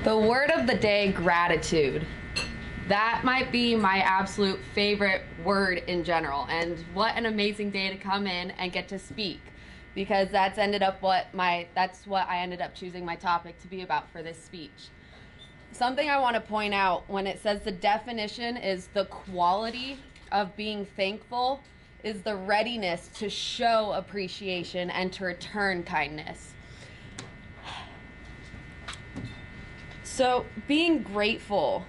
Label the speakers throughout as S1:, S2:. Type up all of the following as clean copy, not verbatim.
S1: The word of the day, gratitude. That might be my absolute favorite word in general, and what an amazing day to come in and get to speak, because that's what I ended up choosing my topic to be about for this speech. Something I want to point out when it says the definition is the quality of being thankful is the readiness to show appreciation and to return kindness. So being grateful,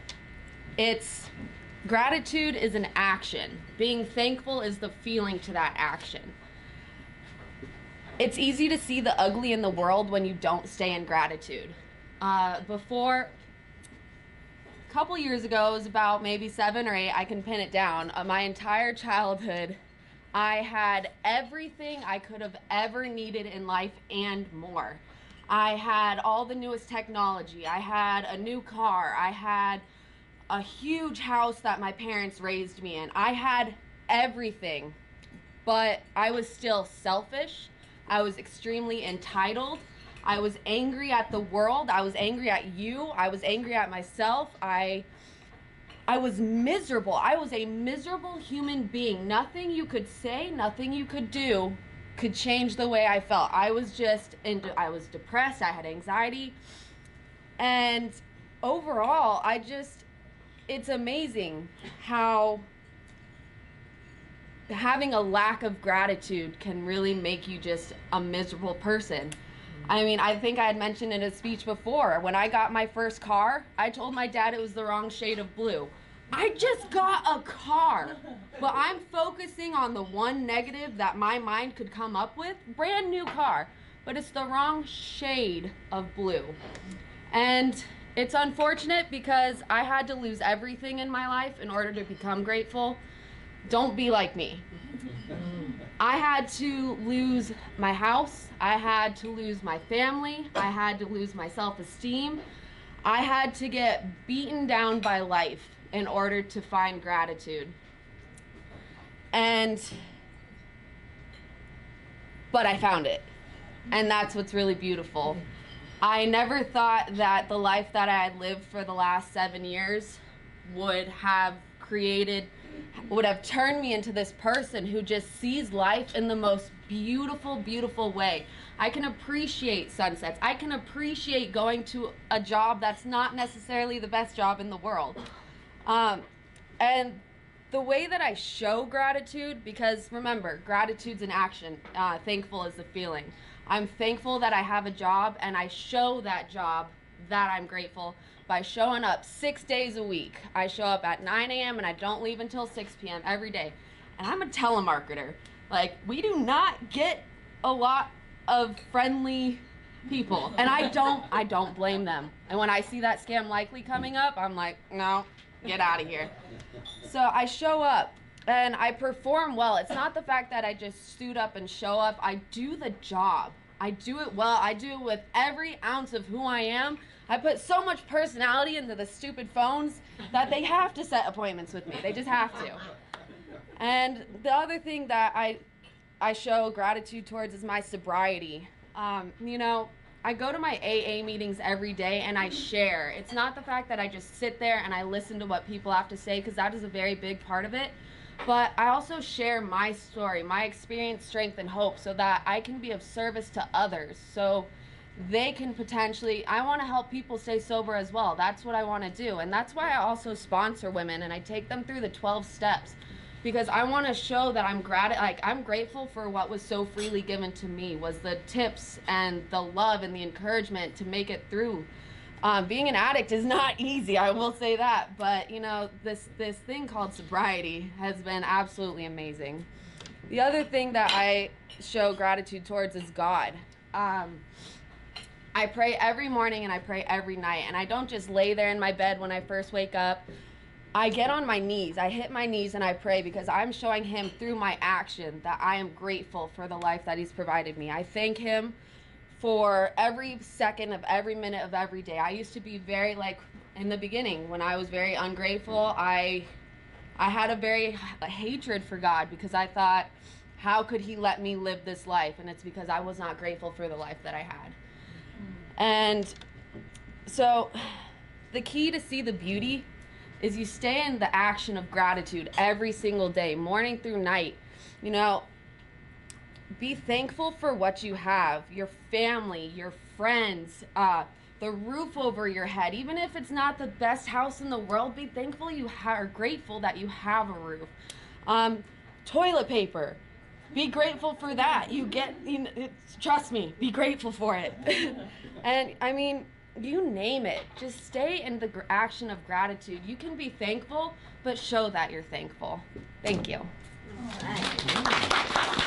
S1: gratitude is an action. Being thankful is the feeling to that action. It's easy to see the ugly in the world when you don't stay in gratitude. A couple years ago, it was about maybe 7 or 8, I can pin it down, my entire childhood, I had everything I could have ever needed in life and more. I had all the newest technology. I had a new car. I had a huge house that my parents raised me in. I had everything, but I was still selfish. I was extremely entitled. I was angry at the world. I was angry at you. I was angry at myself. I was miserable. I was a miserable human being. Nothing you could say, nothing you could do could change the way I felt. I was depressed. I had anxiety. And overall, it's amazing how having a lack of gratitude can really make you just a miserable person. I mean, I think I had mentioned in a speech before, when I got my first car, I told my dad it was the wrong shade of blue. I just got a car, but I'm focusing on the one negative that my mind could come up with. Brand new car, but it's the wrong shade of blue. And it's unfortunate because I had to lose everything in my life in order to become grateful. Don't be like me. I had to lose my house. I had to lose my family. I had to lose my self-esteem. I had to get beaten down by life in order to find gratitude. But I found it. And that's what's really beautiful. I never thought that the life that I had lived for the last 7 years would have turned me into this person who just sees life in the most beautiful, beautiful way. I can appreciate sunsets. I can appreciate going to a job that's not necessarily the best job in the world. And the way that I show gratitude, because remember, gratitude's an action, thankful is the feeling. I'm thankful that I have a job, and I show that job that I'm grateful by showing up 6 days a week. I show up at 9 a.m. and I don't leave until 6 p.m. every day. And I'm a telemarketer. Like, we do not get a lot of friendly people, and I don't blame them. And when I see that scam likely coming up, I'm like, no, get out of here. So I show up and I perform well. It's not the fact that I just suit up and show up. I do the job. I do it well. I do it with every ounce of who I am. I put so much personality into the stupid phones that they have to set appointments with me. They just have to. And the other thing that I show gratitude towards is my sobriety. I go to my AA meetings every day and I share. It's not the fact that I just sit there and I listen to what people have to say, because that is a very big part of it. But I also share my story, my experience, strength, and hope, so that I can be of service to others. So they can I want to help people stay sober as well. That's what I want to do. And that's why I also sponsor women and I take them through the 12 steps. Because I want to show that I'm grateful for what was so freely given to me, was the tips and the love and the encouragement to make it through. Being an addict is not easy, I will say that. But, this thing called sobriety has been absolutely amazing. The other thing that I show gratitude towards is God. I pray every morning and I pray every night. And I don't just lay there in my bed when I first wake up. I get on my knees, I hit my knees and I pray, because I'm showing him through my action that I am grateful for the life that he's provided me. I thank him for every second of every minute of every day. I used to be very, in the beginning, when I was very ungrateful, I had a hatred for God, because I thought, how could he let me live this life? And it's because I was not grateful for the life that I had. And so the key to see the beauty is you stay in the action of gratitude every single day, morning through night. You know, be thankful for what you have, your family, your friends, the roof over your head. Even if it's not the best house in the world, be thankful you are grateful that you have a roof. Toilet paper, be grateful for that. Trust me, be grateful for it. And I mean, you name it. Just stay in the action of gratitude. You can be thankful, but show that you're thankful. Thank you.
S2: All right.